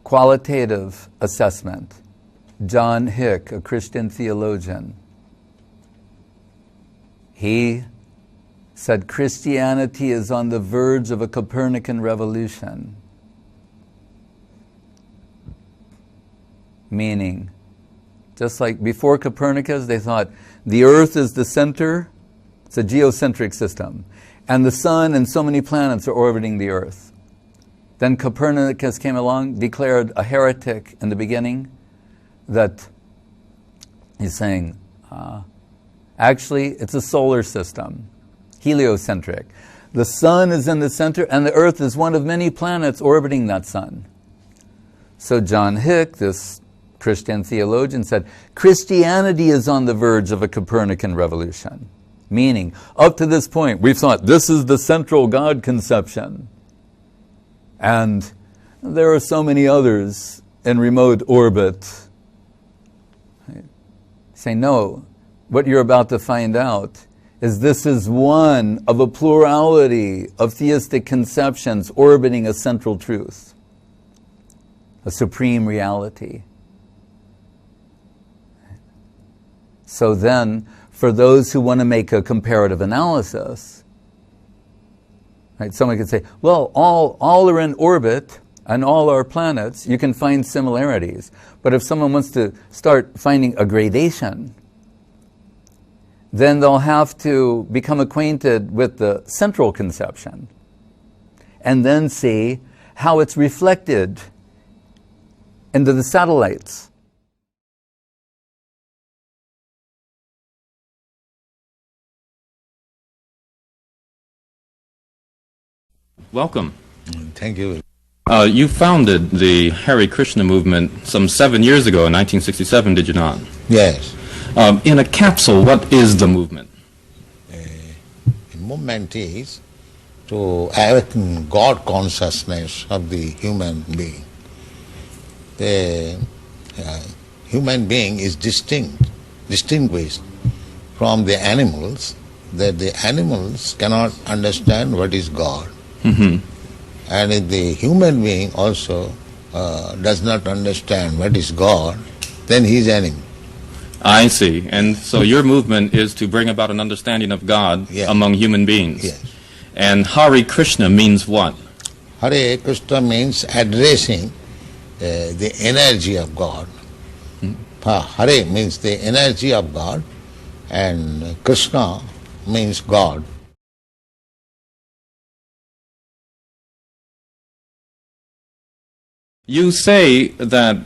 qualitative assessment. John Hick, a Christian theologian, he said Christianity is on the verge of a Copernican revolution. Meaning, just like before Copernicus, they thought the earth is the center, it's a geocentric system, and the sun and so many planets are orbiting the earth. Then Copernicus came along, declared a heretic in the beginning, that he's saying, actually, it's a solar system, heliocentric. The sun is in the center, and the earth is one of many planets orbiting that sun. So John Hick, this Christian theologian, said, Christianity is on the verge of a Copernican revolution. Meaning, up to this point, we've thought this is the central God conception. And there are so many others in remote orbit. Say, no, what you're about to find out is this is one of a plurality of theistic conceptions orbiting a central truth, a supreme reality. So then, for those who want to make a comparative analysis, right, someone could say, well, all are in orbit, and all are planets, you can find similarities. But if someone wants to start finding a gradation, then they'll have to become acquainted with the central conception and then see how it's reflected into the satellites. Welcome. Thank you. You founded the Hare Krishna movement some 7 years ago in 1967, did you not? Yes. In a capsule, what is the movement? The movement is to awaken God consciousness of the human being. The human being is distinguished from the animals, that the animals cannot understand what is God. Mm-hmm. And if the human being also does not understand what is God, then he is enemy. I see. And so your movement is to bring about an understanding of God among human beings. Yes. And Hare Krishna means what? Hare Krishna means addressing the energy of God. Hare means the energy of God, and Krishna means God. You say that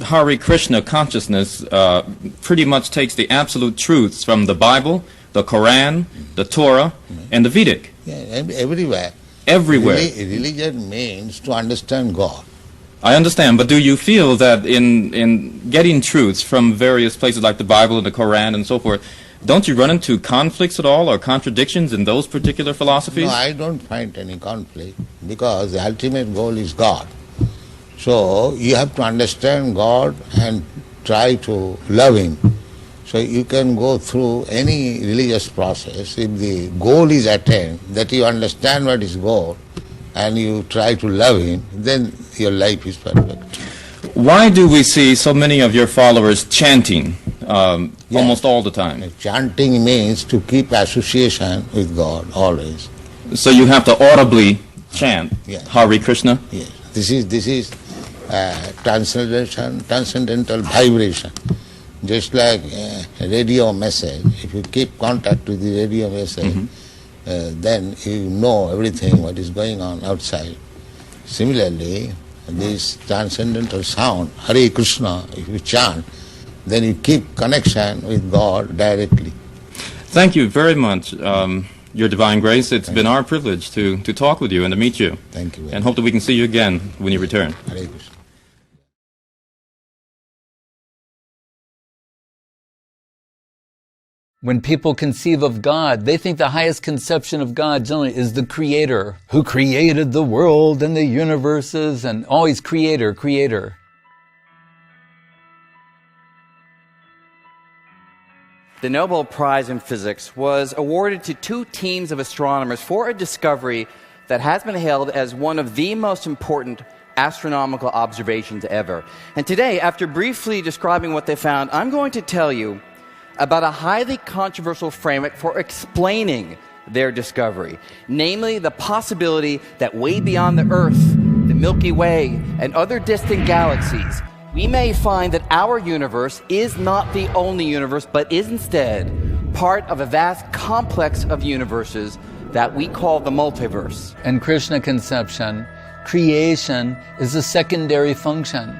Hare Krishna consciousness pretty much takes the absolute truths from the Bible, the Quran, the Torah, and the Vedic. Yeah, everywhere. Everywhere. Religion means to understand God. I understand, but do you feel that in getting truths from various places like the Bible and the Quran and so forth, don't you run into conflicts at all or contradictions in those particular philosophies? No, I don't find any conflict, because the ultimate goal is God. So you have to understand God and try to love Him. So you can go through any religious process. If the goal is attained, that you understand what is God, and you try to love Him, then your life is perfect. Why do we see so many of your followers chanting almost all the time? Chanting means to keep association with God always. So you have to audibly chant Hare Krishna? Yes. This is transcendental vibration. Just like a radio message, if you keep contact with the radio message, then you know everything what is going on outside. Similarly, this transcendental sound, Hare Krishna, if you chant, then you keep connection with God directly. Thank you very much, Your Divine Grace. It's been our privilege to talk with you and to meet you. Thank you. And hope that we can see you again when you return. Hare Krishna. When people conceive of God, they think the highest conception of God generally is the Creator, who created the world and the universes, and always Creator, Creator. The Nobel Prize in Physics was awarded to two teams of astronomers for a discovery that has been hailed as one of the most important astronomical observations ever. And today, after briefly describing what they found, I'm going to tell you about a highly controversial framework for explaining their discovery, namely the possibility that way beyond the Earth, the Milky Way, and other distant galaxies, we may find that our universe is not the only universe, but is instead part of a vast complex of universes that we call the multiverse. In Krishna conception, creation is a secondary function,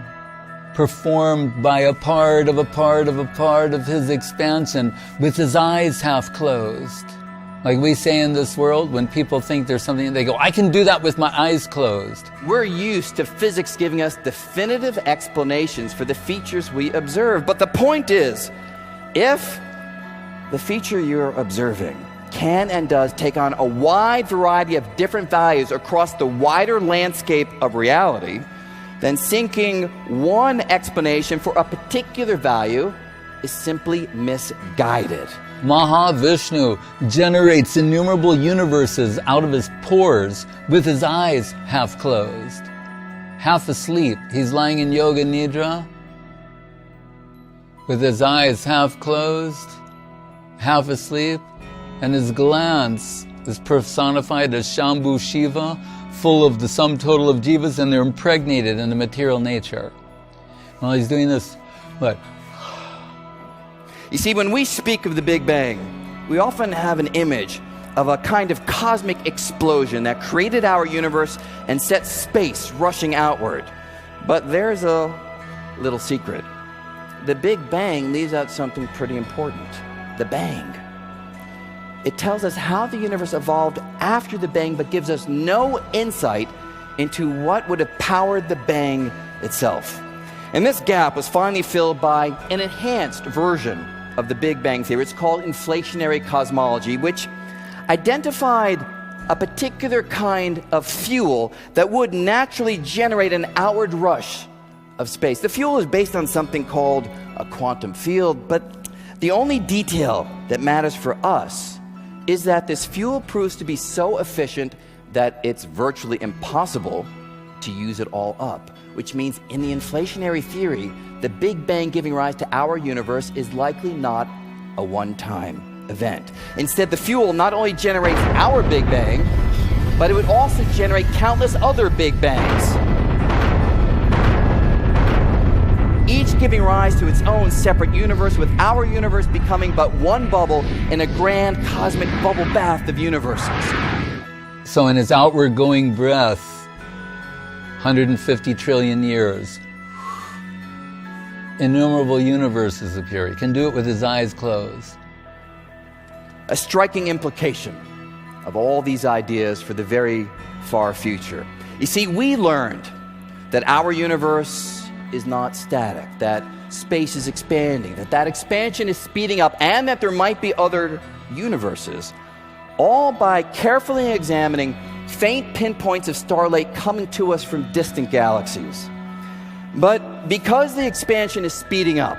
performed by a part of a part of a part of his expansion with his eyes half closed. Like we say in this world, when people think there's something, they go, I can do that with my eyes closed. We're used to physics giving us definitive explanations for the features we observe. But the point is, if the feature you're observing can and does take on a wide variety of different values across the wider landscape of reality, then seeking one explanation for a particular value is simply misguided. Mahavishnu generates innumerable universes out of his pores with his eyes half closed. Half asleep, he's lying in yoga nidra with his eyes half closed, half asleep, and his glance is personified as Shambhu Shiva, full of the sum total of jivas, and they're impregnated in the material nature. While he's doing this, what? You see, when we speak of the Big Bang, we often have an image of a kind of cosmic explosion that created our universe and set space rushing outward. But there's a little secret. The Big Bang leaves out something pretty important. The bang. It tells us how the universe evolved after the bang, but gives us no insight into what would have powered the bang itself. And this gap was finally filled by an enhanced version of the Big Bang theory. It's called inflationary cosmology, which identified a particular kind of fuel that would naturally generate an outward rush of space. The fuel is based on something called a quantum field, but the only detail that matters for us is that this fuel proves to be so efficient that it's virtually impossible to use it all up, which means in the inflationary theory, the Big Bang giving rise to our universe is likely not a one-time event. Instead, the fuel not only generates our Big Bang, but it would also generate countless other Big Bangs, each giving rise to its own separate universe, with our universe becoming but one bubble in a grand cosmic bubble bath of universes. So in his outward going breath, 150 trillion years, innumerable universes appear. He can do it with his eyes closed. A striking implication of all these ideas for the very far future. You see, we learned that our universe is not static, that space is expanding, that expansion is speeding up, and that there might be other universes, all by carefully examining faint pinpoints of starlight coming to us from distant galaxies. But because the expansion is speeding up,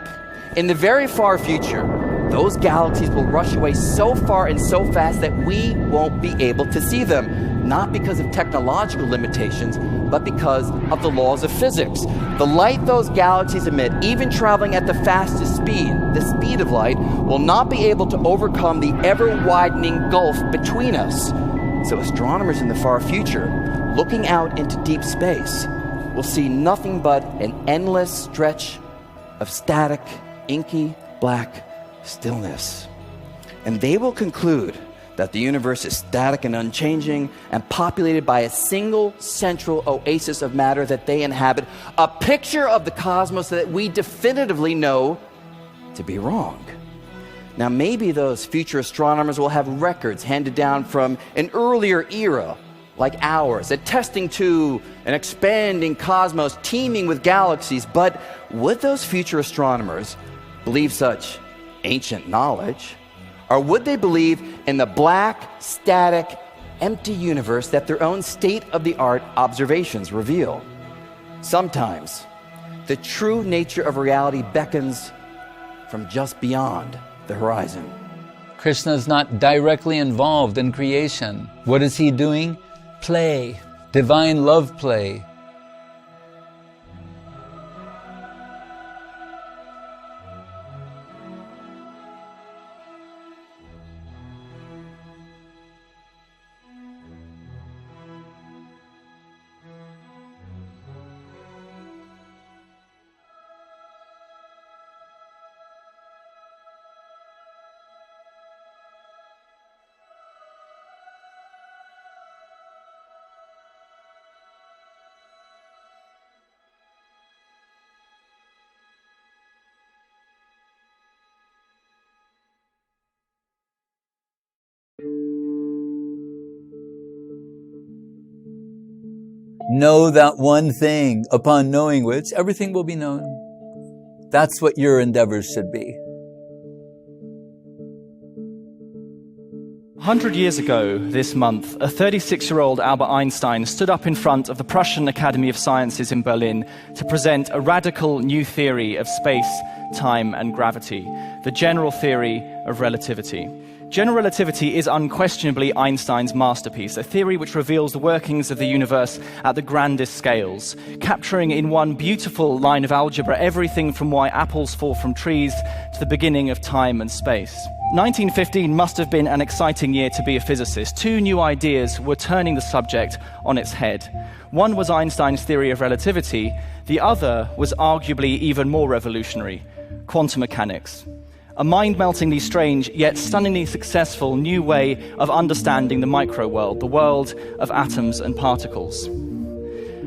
in the very far future, those galaxies will rush away so far and so fast that we won't be able to see them, not because of technological limitations, but because of the laws of physics. The light those galaxies emit, even traveling at the fastest speed, the speed of light, will not be able to overcome the ever-widening gulf between us. So astronomers in the far future, looking out into deep space, will see nothing but an endless stretch of static, inky, black stillness. And they will conclude that the universe is static and unchanging and populated by a single central oasis of matter that they inhabit, a picture of the cosmos that we definitively know to be wrong. Now, maybe those future astronomers will have records handed down from an earlier era, like ours, attesting to an expanding cosmos teeming with galaxies. But would those future astronomers believe such ancient knowledge? Or would they believe in the black, static, empty universe that their own state-of-the-art observations reveal? Sometimes, the true nature of reality beckons from just beyond the horizon. Krishna is not directly involved in creation. What is he doing? Play, divine love play. Know that one thing, upon knowing which everything will be known. That's what your endeavors should be. 100 years ago this month, a 36-year-old Albert Einstein stood up in front of the Prussian Academy of Sciences in Berlin to present a radical new theory of space, time, and gravity, the general theory of relativity. General relativity is unquestionably Einstein's masterpiece, a theory which reveals the workings of the universe at the grandest scales, capturing in one beautiful line of algebra everything from why apples fall from trees to the beginning of time and space. 1915 must have been an exciting year to be a physicist. Two new ideas were turning the subject on its head. One was Einstein's theory of relativity, the other was arguably even more revolutionary, quantum mechanics. A mind-meltingly strange, yet stunningly successful new way of understanding the micro-world, the world of atoms and particles.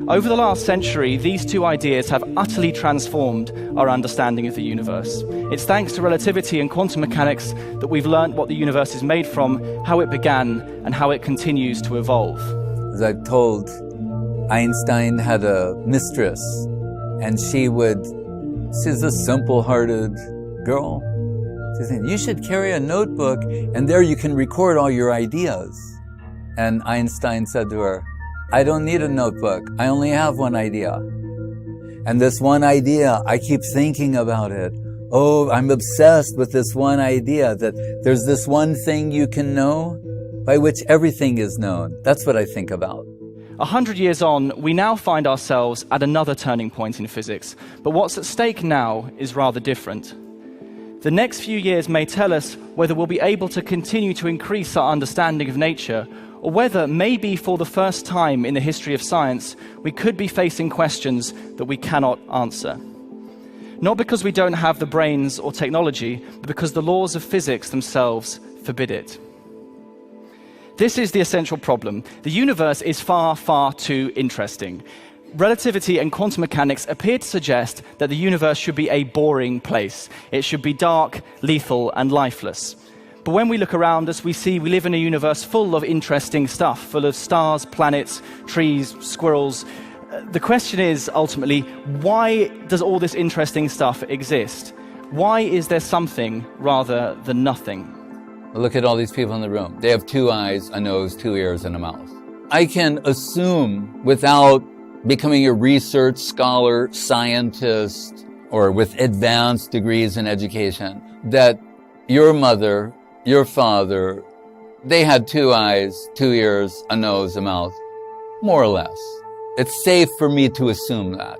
Over the last century, these two ideas have utterly transformed our understanding of the universe. It's thanks to relativity and quantum mechanics that we've learned what the universe is made from, how it began, and how it continues to evolve. As I've told, Einstein had a mistress, and she's a simple-hearted girl. She said, you should carry a notebook, and there you can record all your ideas. And Einstein said to her, I don't need a notebook. I only have one idea. And this one idea, I keep thinking about it. Oh, I'm obsessed with this one idea that there's this one thing you can know by which everything is known. That's what I think about. 100 years on, we now find ourselves at another turning point in physics. But what's at stake now is rather different. The next few years may tell us whether we'll be able to continue to increase our understanding of nature, or whether, maybe for the first time in the history of science, we could be facing questions that we cannot answer. Not because we don't have the brains or technology, but because the laws of physics themselves forbid it. This is the essential problem. The universe is far, far too interesting. Relativity and quantum mechanics appear to suggest that the universe should be a boring place. It should be dark, lethal, and lifeless. But when we look around us, we see we live in a universe full of interesting stuff, full of stars, planets, trees, squirrels. The question is, ultimately, why does all this interesting stuff exist? Why is there something rather than nothing? Look at all these people in the room. They have 2 eyes, a nose, 2 ears, and a mouth. I can assume, without becoming a research scholar, scientist, or with advanced degrees in education, that your mother, your father, they had 2 eyes, 2 ears, a nose, a mouth, more or less. It's safe for me to assume that.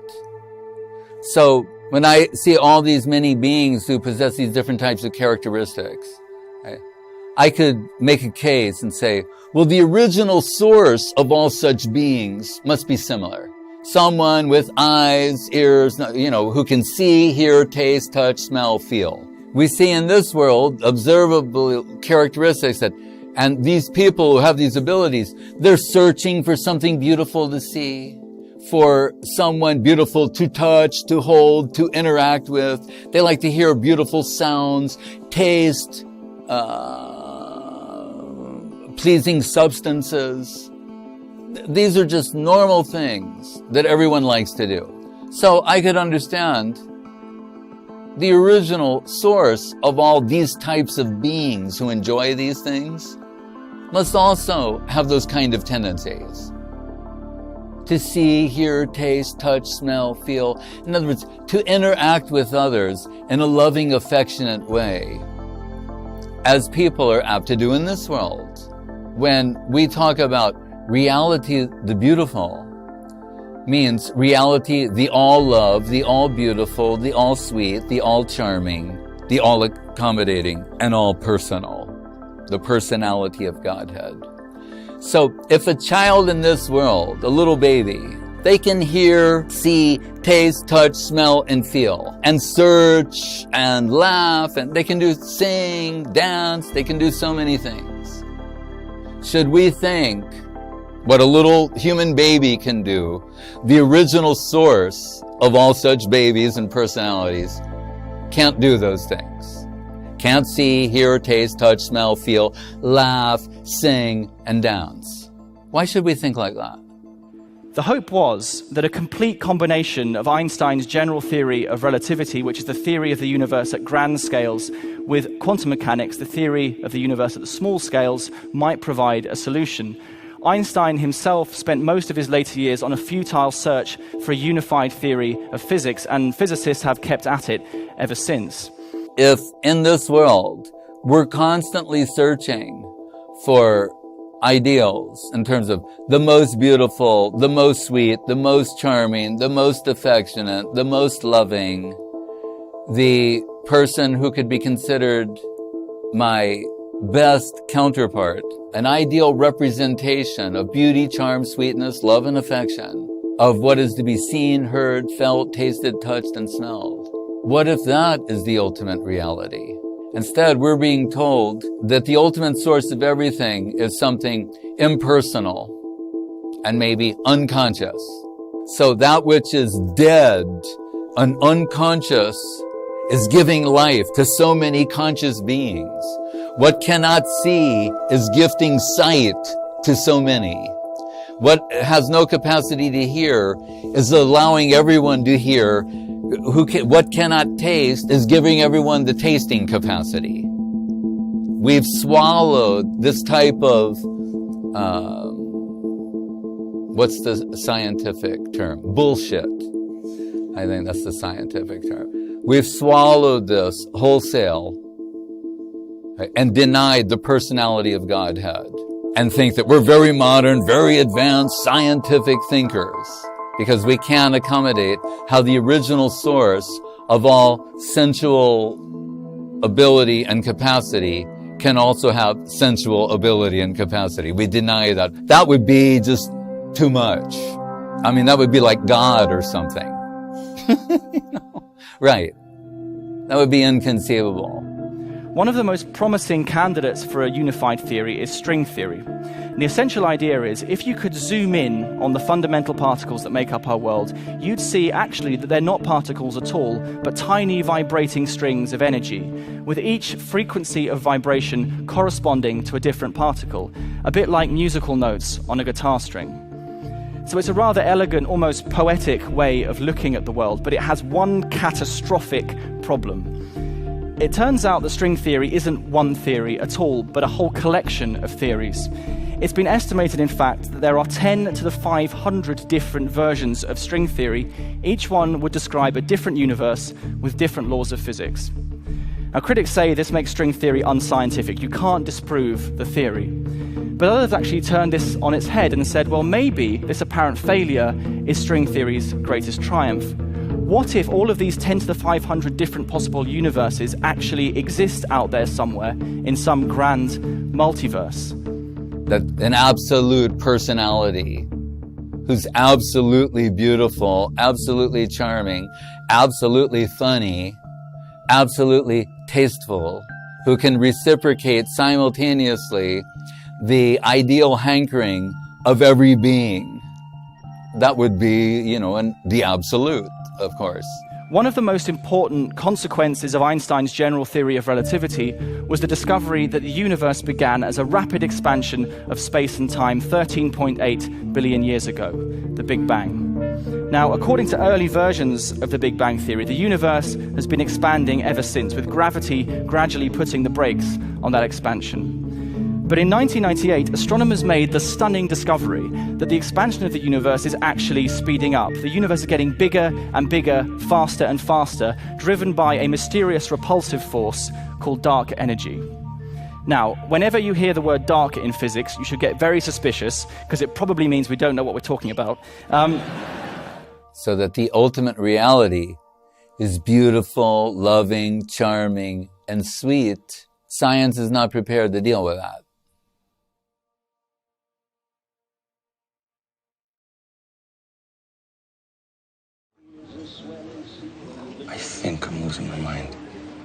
So when I see all these many beings who possess these different types of characteristics, I could make a case and say, well, the original source of all such beings must be similar. Someone with eyes, ears, who can see, hear, taste, touch, smell, feel. We see in this world observable characteristics and these people who have these abilities, they're searching for something beautiful to see, for someone beautiful to touch, to hold, to interact with. They like to hear beautiful sounds, taste, pleasing substances. These are just normal things that everyone likes to do. So I could understand the original source of all these types of beings who enjoy these things must also have those kind of tendencies. To see, hear, taste, touch, smell, feel. In other words, to interact with others in a loving, affectionate way, as people are apt to do in this world. When we talk about reality, the beautiful, means reality, the all-love, the all-beautiful, the all-sweet, the all-charming, the all-accommodating, and all-personal, the personality of Godhead. So if a child in this world, a little baby, they can hear, see, taste, touch, smell, and feel, and search, and laugh, and they can sing, dance, they can do so many things. Should we think what a little human baby can do, the original source of all such babies and personalities, can't do those things? Can't see, hear, taste, touch, smell, feel, laugh, sing, and dance. Why should we think like that? The hope was that a complete combination of Einstein's general theory of relativity, which is the theory of the universe at grand scales, with quantum mechanics, the theory of the universe at the small scales, might provide a solution. Einstein himself spent most of his later years on a futile search for a unified theory of physics, and physicists have kept at it ever since. If in this world we're constantly searching for ideals in terms of the most beautiful, the most sweet, the most charming, the most affectionate, the most loving, the person who could be considered my best counterpart, an ideal representation of beauty, charm, sweetness, love, and affection, of what is to be seen, heard, felt, tasted, touched, and smelled. What if that is the ultimate reality? Instead, we're being told that the ultimate source of everything is something impersonal and maybe unconscious. So that which is dead and unconscious is giving life to so many conscious beings. What cannot see is gifting sight to so many. What has no capacity to hear is allowing everyone to hear. What cannot taste is giving everyone the tasting capacity. We've swallowed this type of, what's the scientific term? Bullshit. I think that's the scientific term. We've swallowed this wholesale, right, and denied the personality of Godhead, and think that we're very modern, very advanced scientific thinkers, because we can't accommodate how the original source of all sensual ability and capacity can also have sensual ability and capacity. We deny that. That would be just too much. I mean, that would be like God or something. Right. That would be inconceivable. One of the most promising candidates for a unified theory is string theory. And the essential idea is, if you could zoom in on the fundamental particles that make up our world, you'd see actually that they're not particles at all, but tiny vibrating strings of energy, with each frequency of vibration corresponding to a different particle, a bit like musical notes on a guitar string. So it's a rather elegant, almost poetic way of looking at the world, but it has one catastrophic problem. It turns out that string theory isn't one theory at all, but a whole collection of theories. It's been estimated, in fact, that there are 10 to the 500 different versions of string theory. Each one would describe a different universe with different laws of physics. Now, critics say this makes string theory unscientific. You can't disprove the theory. But others actually turned this on its head and said, well, maybe this apparent failure is string theory's greatest triumph. What if all of these 10 to the 500 different possible universes actually exist out there somewhere in some grand multiverse? That an absolute personality who's absolutely beautiful, absolutely charming, absolutely funny, absolutely tasteful, who can reciprocate simultaneously the ideal hankering of every being. That would be, the absolute, of course. One of the most important consequences of Einstein's general theory of relativity was the discovery that the universe began as a rapid expansion of space and time 13.8 billion years ago, the Big Bang. Now, according to early versions of the Big Bang theory, the universe has been expanding ever since, with gravity gradually putting the brakes on that expansion. But in 1998, astronomers made the stunning discovery that the expansion of the universe is actually speeding up. The universe is getting bigger and bigger, faster and faster, driven by a mysterious repulsive force called dark energy. Now, whenever you hear the word dark in physics, you should get very suspicious, because it probably means we don't know what we're talking about. So that the ultimate reality is beautiful, loving, charming, and sweet. Science is not prepared to deal with that. I think I'm losing my mind.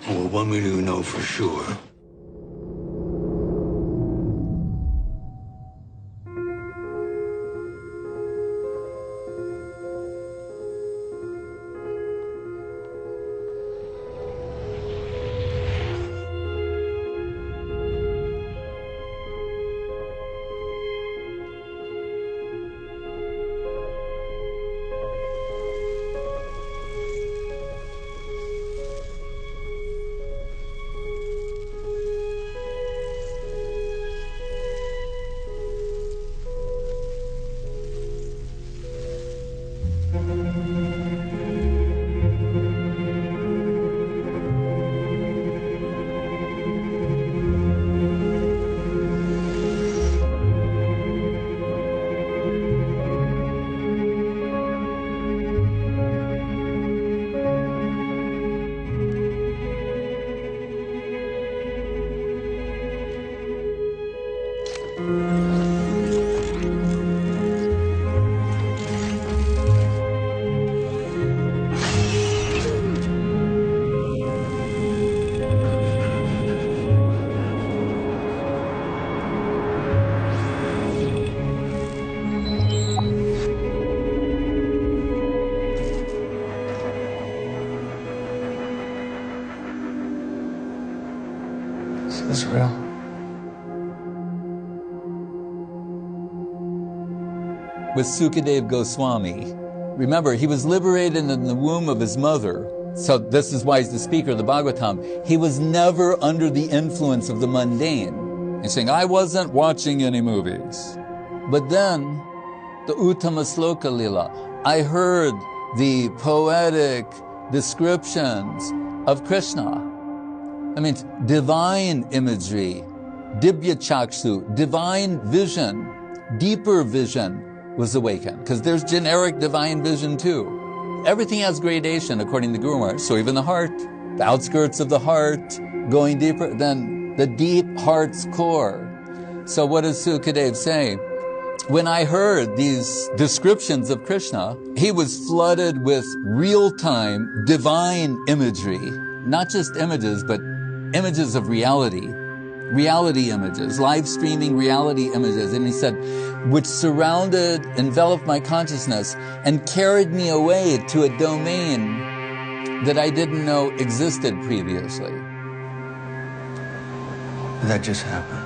Well, what we do know for sure. Is this real? With Sukadeva Goswami. Remember, he was liberated in the womb of his mother. So this is why he's the speaker of the Bhagavatam. He was never under the influence of the mundane. He's saying, I wasn't watching any movies. But then, the Uttama Sloka Lila, I heard the poetic descriptions of Krishna. I mean, divine imagery, Dibya Chakshu, divine vision, deeper vision was awakened. Because there's generic divine vision too. Everything has gradation according to Guru Maharaj. So even the heart, the outskirts of the heart, going deeper than the deep heart's core. So what does Sukadeva say? When I heard these descriptions of Krishna, he was flooded with real-time divine imagery. Not just images, but images of reality. Reality images, live streaming reality images. And he said, which surrounded, enveloped my consciousness and carried me away to a domain that I didn't know existed previously. Did that just happen?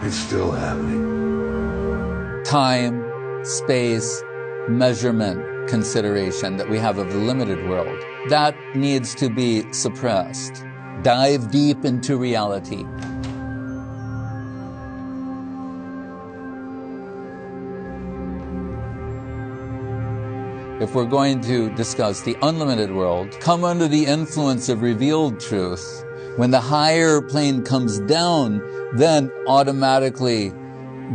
It's still happening. Time, space, measurement consideration that we have of the limited world. That needs to be suppressed. Dive deep into reality. If we're going to discuss the unlimited world, come under the influence of revealed truth. When the higher plane comes down, then automatically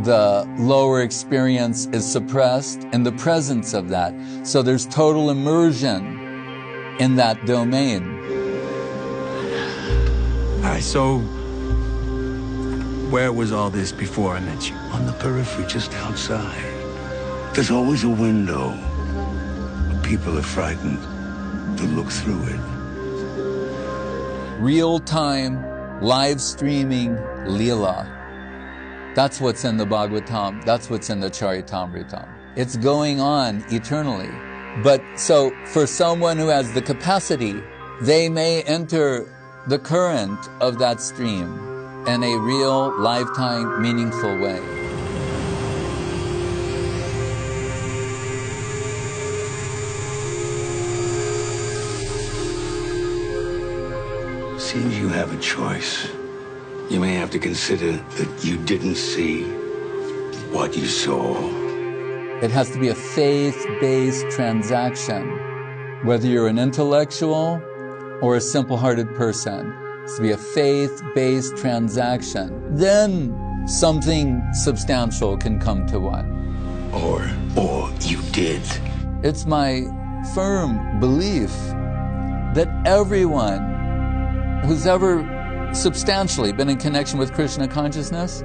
the lower experience is suppressed in the presence of that. So there's total immersion in that domain. All right, so where was all this before I met you? On the periphery, just outside. There's always a window. People are frightened to look through it. Real-time, live streaming Leela. That's what's in the Bhagavatam. That's what's in the Charitamrita. It's going on eternally. But so for someone who has the capacity, they may enter the current of that stream in a real, lifetime, meaningful way. Seems you have a choice. You may have to consider that you didn't see what you saw. It has to be a faith-based transaction. Whether you're an intellectual or a simple-hearted person, it has to be a faith-based transaction. Then something substantial can come to one. Or you did. It's my firm belief that everyone who's ever substantially been in connection with Krishna consciousness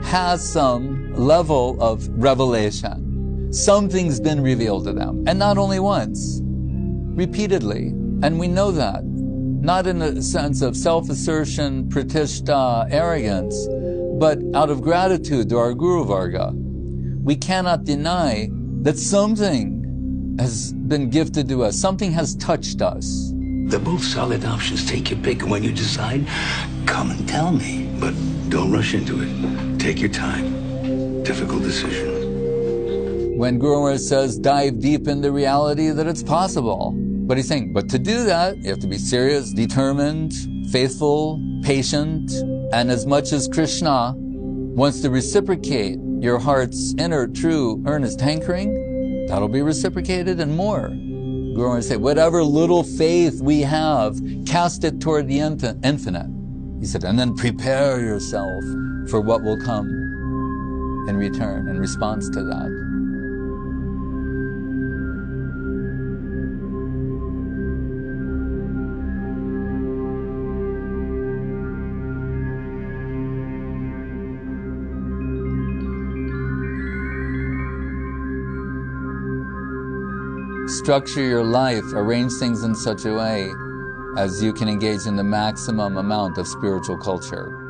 has some level of revelation. Something's been revealed to them. And not only once, repeatedly. And we know that. Not in a sense of self-assertion, pratishta, arrogance, but out of gratitude to our Guru Varga. We cannot deny that something has been gifted to us. Something has touched us. They're both solid options. Take your pick, and when you decide, come and tell me. But don't rush into it. Take your time. Difficult decision. When Guru Maharaj says, dive deep into reality, that it's possible. But he's saying, but to do that, you have to be serious, determined, faithful, patient, and as much as Krishna wants to reciprocate your heart's inner, true, earnest hankering, that'll be reciprocated and more. Guru Maharaj said, whatever little faith we have, cast it toward the infinite. He said, and then prepare yourself for what will come in return, in response to that. Structure your life, arrange things in such a way as you can engage in the maximum amount of spiritual culture.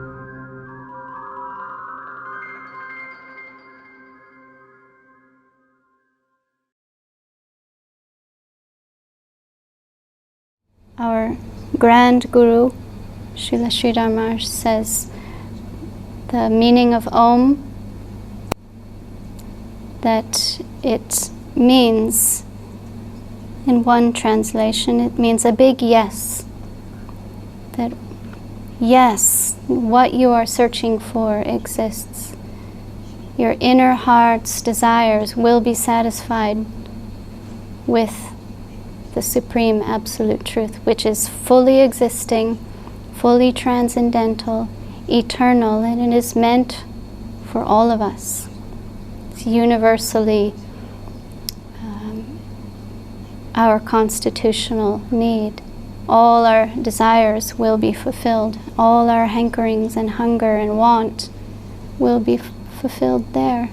Our Grand Guru, Srila Sridhar Maharaj says the meaning of Om, that it means, in one translation, it means a big yes. That yes, what you are searching for exists. Your inner heart's desires will be satisfied with the Supreme Absolute Truth, which is fully existing, fully transcendental, eternal, and it is meant for all of us. It's universally our constitutional need. All our desires will be fulfilled. All our hankerings and hunger and want will be fulfilled there.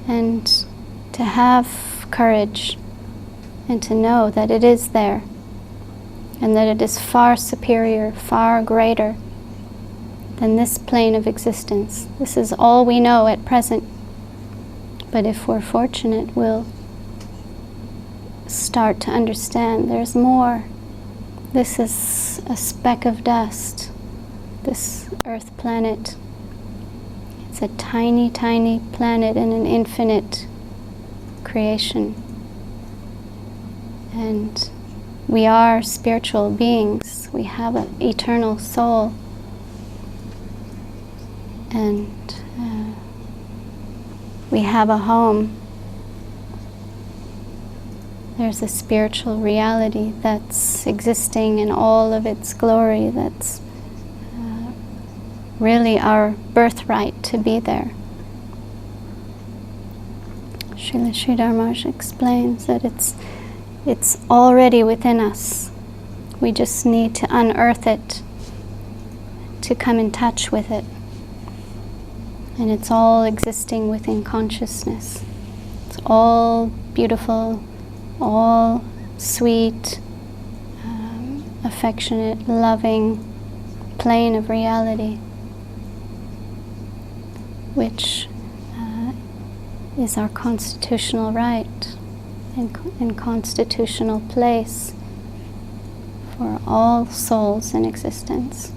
And to have courage and to know that it is there and that it is far superior, far greater than this plane of existence. This is all we know at present. But if we're fortunate, we'll start to understand there's more. This is a speck of dust, this Earth planet. It's a tiny, tiny planet in an infinite creation. And we are spiritual beings. We have an eternal soul. And we have a home. There's a spiritual reality that's existing in all of its glory, that's really our birthright to be there. Srila Sridhar Maharaj explains that it's already within us. We just need to unearth it, to come in touch with it. And it's all existing within consciousness. It's all beautiful, all sweet, affectionate, loving plane of reality, which is our constitutional right and constitutional place for all souls in existence.